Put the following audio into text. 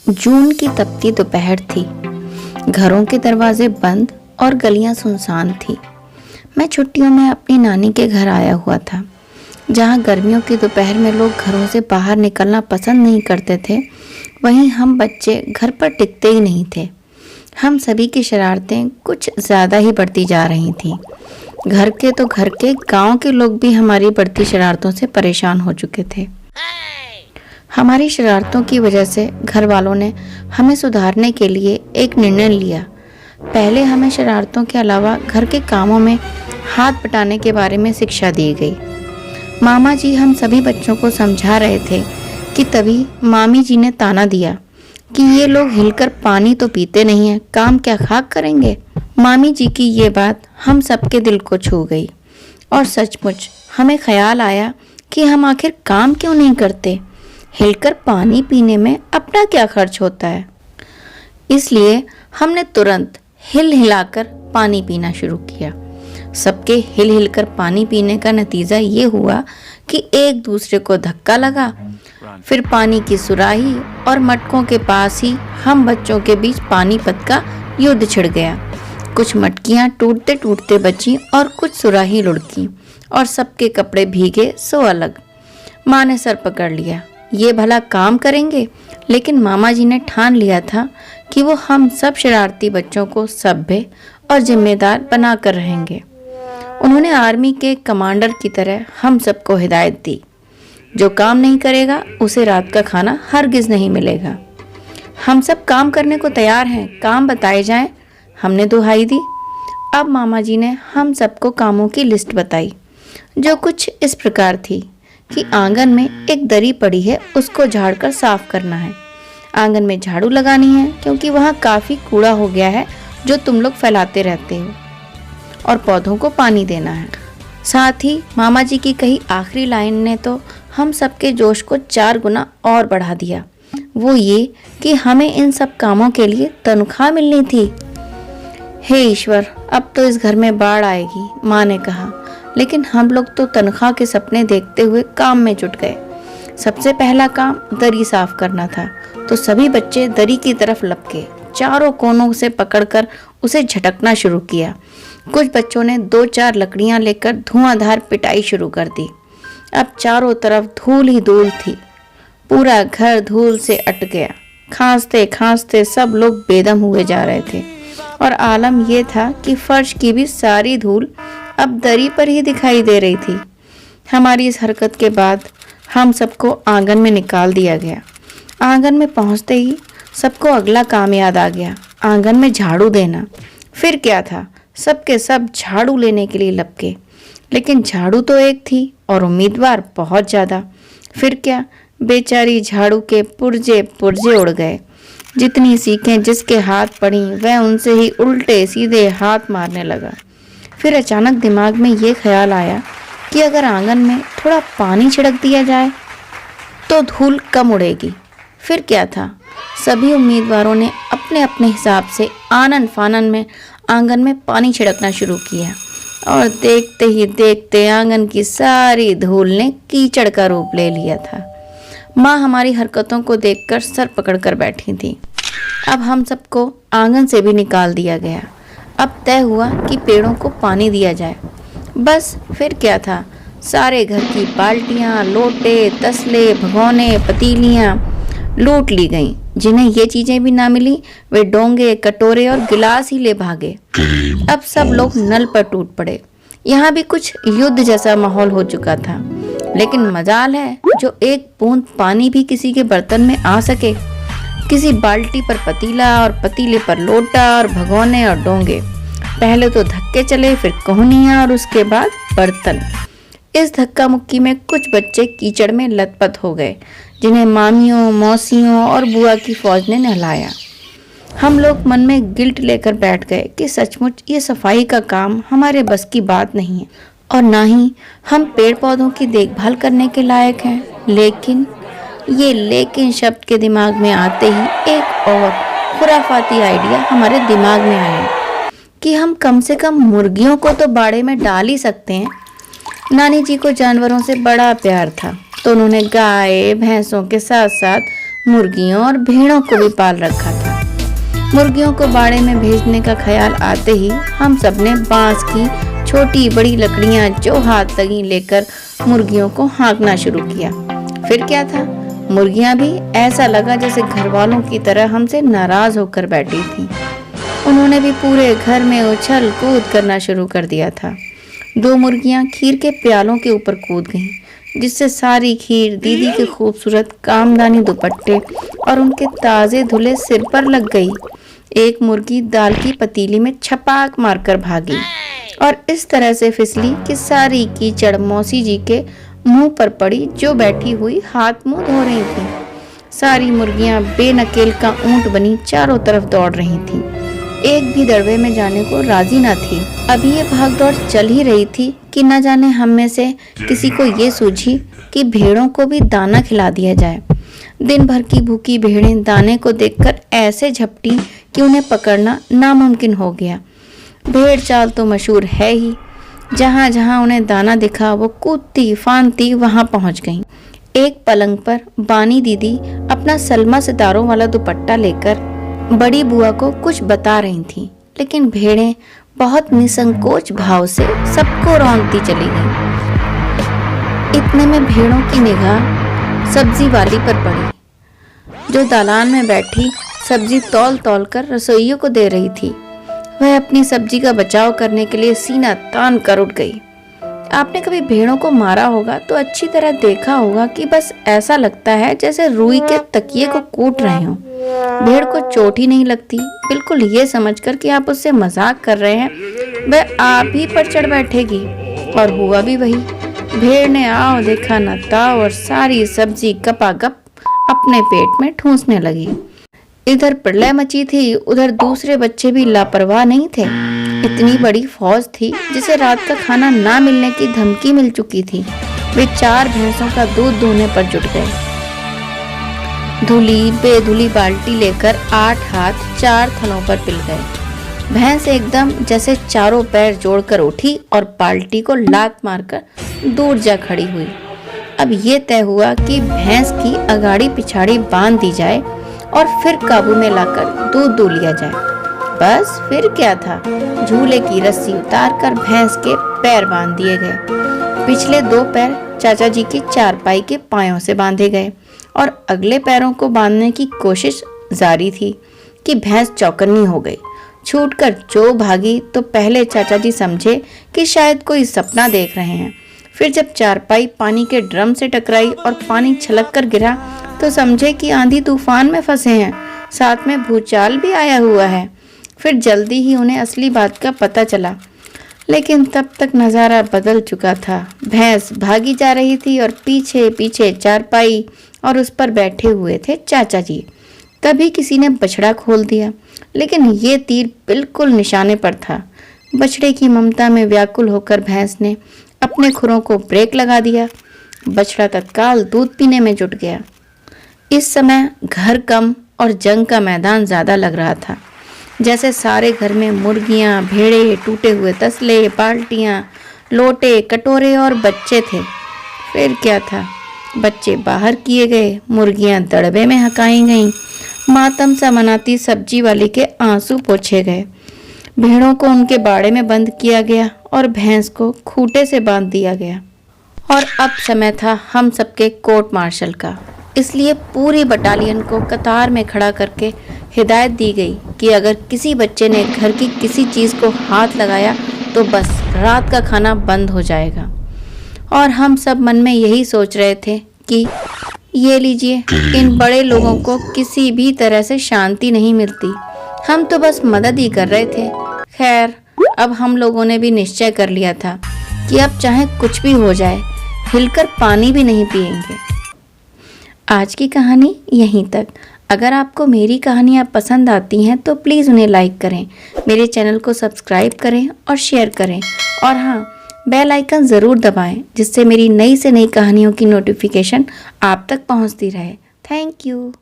जून की तपती दोपहर थी। घरों के दरवाजे बंद और गलियां सुनसान थी। मैं छुट्टियों में अपनी नानी के घर आया हुआ था। जहां गर्मियों की दोपहर में लोग घरों से बाहर निकलना पसंद नहीं करते थे, वहीं हम बच्चे घर पर टिकते ही नहीं थे। हम सभी की शरारतें कुछ ज़्यादा ही बढ़ती जा रही थीं। घर के तो घर के, गांव के लोग भी हमारी बढ़ती शरारतों से परेशान हो चुके थे। हमारी शरारतों की वजह से घर वालों ने हमें सुधारने के लिए एक निर्णय लिया। पहले हमें शरारतों के अलावा घर के कामों में हाथ बटाने के बारे में शिक्षा दी गई। मामा जी हम सभी बच्चों को समझा रहे थे कि तभी मामी जी ने ताना दिया कि ये लोग हिलकर पानी तो पीते नहीं हैं, काम क्या खाक करेंगे। मामी जी की ये बात हम सबके दिल को छू गई और सचमुच हमें ख्याल आया कि हम आखिर काम क्यों नहीं करते। हिलकर पानी पीने में अपना क्या खर्च होता है। इसलिए हमने तुरंत हिल हिलाकर पानी पीना शुरू किया। सबके हिल हिलकर पानी पीने का नतीजा ये हुआ कि एक दूसरे को धक्का लगा। फिर पानी की सुराही और मटकों के पास ही हम बच्चों के बीच पानीपत का युद्ध छिड़ गया। कुछ मटकियां टूटते टूटते बची और कुछ सुराही लुढ़की और सबके कपड़े भीगे सो अलग। माँ ने सर पकड़ लिया, ये भला काम करेंगे, लेकिन मामा जी ने ठान लिया था कि वो हम सब शरारती बच्चों को सभ्य और जिम्मेदार बनाकर रहेंगे। उन्होंने आर्मी के कमांडर की तरह हम सबको हिदायत दी, जो काम नहीं करेगा उसे रात का खाना हरगिज नहीं मिलेगा। हम सब काम करने को तैयार हैं, काम बताए जाएं, हमने दुहाई दी। अब मामा जी ने हम सबको कामों की लिस्ट बताई, जो कुछ इस प्रकार थी कि आंगन में एक दरी पड़ी है, उसको झाड़कर साफ करना है। आंगन में झाड़ू लगानी है क्योंकि वहाँ काफ़ी कूड़ा हो गया है जो तुम लोग फैलाते रहते हो, और पौधों को पानी देना है। साथ ही मामा जी की कही आखिरी लाइन ने तो हम सबके जोश को 4 गुना और बढ़ा दिया। वो ये कि हमें इन सब कामों के लिए तनख्वाह मिलनी थी। हे ईश्वर, अब तो इस घर में बाढ़ आएगी, माँ ने कहा। लेकिन हम लोग तो तनख्वाह के सपने देखते हुए काम में जुट गए। सबसे पहला काम दरी साफ करना था, तो सभी बच्चे दरी की तरफ लपके चारों कोनों से पकड़कर उसे झटकना शुरू किया। कुछ बच्चों ने 2-4 लकड़ियां लेकर धुआंधार पिटाई शुरू कर दी। अब चारों तरफ धूल ही धूल थी। पूरा घर धूल से अट गया। खांसते खांसते सब लोग बेदम हुए जा रहे थे, और आलम यह था कि फर्श की भी सारी धूल अब दरी पर ही दिखाई दे रही थी। हमारी इस हरकत के बाद हम सबको आंगन में निकाल दिया गया। आंगन में पहुंचते ही सबको अगला काम याद आ गया, आंगन में झाड़ू देना। फिर क्या था, सबके सब झाड़ू लेने के लिए लपके। लेकिन झाड़ू तो एक थी और उम्मीदवार बहुत ज़्यादा। फिर क्या, बेचारी झाड़ू के पुर्जे पुर्जे उड़ गए। जितनी सीखें जिसके हाथ पड़ी वह उनसे ही उल्टे सीधे हाथ मारने लगा। फिर अचानक दिमाग में ये ख्याल आया कि अगर आंगन में थोड़ा पानी छिड़क दिया जाए तो धूल कम उड़ेगी। फिर क्या था, सभी उम्मीदवारों ने अपने अपने हिसाब से आनन फानन में आंगन में पानी छिड़कना शुरू किया, और देखते ही देखते आंगन की सारी धूल ने कीचड़ का रूप ले लिया था। माँ हमारी हरकतों को देखकर सर पकड़कर बैठी थी। अब हम सबको आंगन से भी निकाल दिया गया। अब तय हुआ कि पेड़ों को पानी दिया जाए। बस फिर क्या था, सारे घर की बाल्टियाँ, लोटे, तसले, भगोने, पतीलियाँ लूट ली गईं। जिन्हें ये चीज़ें भी ना मिली वे डोंगे, कटोरे और गिलास ही ले भागे। अब सब लोग नल पर टूट पड़े। यहाँ भी कुछ युद्ध जैसा माहौल हो चुका था। लेकिन मजाल है जो एक बूंद पानी भी किसी के बर्तन में आ सके। किसी बाल्टी पर पतीला और पतीले पर लोटा और भगोने और डोंगे। पहले तो धक्के चले, फिर कोहनियाँ और उसके बाद बर्तन। इस धक्का मुक्की में कुछ बच्चे कीचड़ में लथपथ हो गए, जिन्हें मामियों, मौसियों और बुआ की फौज ने नहलाया। हम लोग मन में गिल्ट लेकर बैठ गए कि सचमुच ये सफाई का काम हमारे बस की बात नहीं है, और ना ही हम पेड़ पौधों की देखभाल करने के लायक हैं। लेकिन शब्द के दिमाग में आते ही एक और खुराफाती आइडिया हमारे दिमाग में आया कि हम कम से कम मुर्गियों को तो बाड़े में डाल ही सकते हैं। नानी जी को जानवरों से बड़ा प्यार था, तो उन्होंने गाय भैंसों के साथ साथ मुर्गियों और भेड़ों को भी पाल रखा था। मुर्गियों को बाड़े में भेजने का ख्याल आते ही हम सब ने बांस की छोटी बड़ी लकड़ियां जो हाथ लगी लेकर मुर्गियों को हाँकना शुरू किया। फिर क्या था, मुर्गियां भी ऐसा लगा जैसे घर वालों की तरह हमसे नाराज होकर बैठी थीं। उन्होंने भी पूरे घर में उछल कूद करना शुरू कर दिया था। 2 मुर्गियां खीर के प्यालों के ऊपर कूद गईं, जिससे सारी खीर दीदी के खूबसूरत कामदानी दुपट्टे और उनके ताजे धुले सिर पर लग गई। एक मुर्गी दाल की पतीली में छपाक मारकर भागी और इस तरह से फिसली कि सारी कीचड़ मौसी जी के मुंह पर पड़ी, जो बैठी हुई हाथ मुंह धो रही थी। सारी मुर्गियां बेनकेल का ऊंट बनी चारों तरफ दौड़ रही थीं। एक भी दड़बे में जाने को राजी न थी। अभी ये भागदौड़ चल ही रही थी कि न जाने हम में से किसी को ये सूझी कि भेड़ों को भी दाना खिला दिया जाए। दिन भर की भूखी भेड़ें दाने को देखकर ऐसे झपटी कि उन्हें पकड़ना नामुमकिन हो गया। भेड़ चाल तो मशहूर है ही, जहाँ जहाँ उन्हें दाना दिखा वो कूदती फांदती वहाँ पहुँच गईं। एक पलंग पर बानी दीदी अपना सलमा सितारों वाला दुपट्टा लेकर बड़ी बुआ को कुछ बता रही थीं, लेकिन भेड़ें बहुत निसंकोच भाव से सबको रौंदती चली गईं। इतने में भेड़ों की निगाह सब्जी वाली पर पड़ी, जो दालान में बैठी सब्जी तौल तौल कर रसोइयों को दे रही थी। वह अपनी सब्जी का बचाव करने के लिए सीना तान कर उठ गई। आपने कभी भेड़ों को मारा होगा तो अच्छी तरह देखा होगा कि बस ऐसा लगता है जैसे रुई के तकिए को कूट रहे हों। भेड़ को चोट ही नहीं लगती। बिल्कुल ये समझकर कि आप उससे मजाक कर रहे हैं, वह आप ही पर चढ़ बैठेगी। और हुआ भी वही। भेड़ ने आओ देखा न ताओ और सारी सब्जी गपागप अपने पेट में ठूंसने लगी। इधर प्रलय मची थी, उधर दूसरे बच्चे भी लापरवाह नहीं थे। इतनी बड़ी फौज थी जिसे रात का खाना ना मिलने की धमकी मिल चुकी थी। वे 4 भैंसों का दूध दोहने पर जुट गए। धुली बेधुली बाल्टी लेकर 8 हाथ 4 थनों पर पिल गए। भैंस एकदम जैसे चारों पैर जोड़कर उठी और बाल्टी को लात मारकर दूर जा खड़ी हुई। अब ये तय हुआ कि भैंस की अगाड़ी पिछाड़ी बांध दी जाए और फिर काबू में लाकर दूध दूह लिया जाए। बस फिर क्या था, झूले की रस्सी उतारकर भैंस के पैर बांध दिए गए। पिछले 2 पैर चाचा जी की चारपाई के पायों से बांधे गए और अगले पैरों को बांधने की कोशिश जारी थी कि भैंस चौकन्नी हो गई। छूटकर जो भागी तो पहले चाचा जी समझे कि शायद कोई सपना देख रहे हैं। फिर जब चारपाई पानी के ड्रम से टकराई और पानी छलक कर गिरा तो समझे कि आंधी तूफान में फंसे हैं, साथ में भूचाल भी आया हुआ है। फिर जल्दी ही उन्हें असली बात का पता चला, लेकिन तब तक नज़ारा बदल चुका था। भैंस भागी जा रही थी और पीछे पीछे चारपाई और उस पर बैठे हुए थे चाचा जी। तभी किसी ने बछड़ा खोल दिया, लेकिन ये तीर बिल्कुल निशाने पर था। बछड़े की ममता में व्याकुल होकर भैंस ने अपने खुरों को ब्रेक लगा दिया। बछड़ा तत्काल दूध पीने में जुट गया। इस समय घर कम और जंग का मैदान ज़्यादा लग रहा था। जैसे सारे घर में मुर्गियां, भेड़े, टूटे हुए तसले, बाल्टियां, लोटे, कटोरे और बच्चे थे। फिर क्या था, बच्चे बाहर किए गए, मुर्गियां दड़बे में हकाई गईं, मातम सा मनाती सब्जी वाली के आंसू पोंछे गए। भेड़ों को उनके बाड़े में बंद किया गया और भैंस को खूंटे से बांध दिया गया। और अब समय था हम सबके कोर्ट मार्शल का। इसलिए पूरी बटालियन को कतार में खड़ा करके हिदायत दी गई कि अगर किसी बच्चे ने घर की किसी चीज़ को हाथ लगाया तो बस रात का खाना बंद हो जाएगा। और हम सब मन में यही सोच रहे थे कि ये लीजिए, इन बड़े लोगों को किसी भी तरह से शांति नहीं मिलती। हम तो बस मदद ही कर रहे थे। खैर, अब हम लोगों ने भी निश्चय कर लिया था कि अब चाहे कुछ भी हो जाए, हिलकर पानी भी नहीं पिएंगे। आज की कहानी यहीं तक। अगर आपको मेरी कहानियाँ पसंद आती हैं तो प्लीज़ उन्हें लाइक करें, मेरे चैनल को सब्सक्राइब करें और शेयर करें। और हाँ, बेल आइकन ज़रूर दबाएं, जिससे मेरी नई से नई कहानियों की नोटिफिकेशन आप तक पहुंचती रहे। Thank you.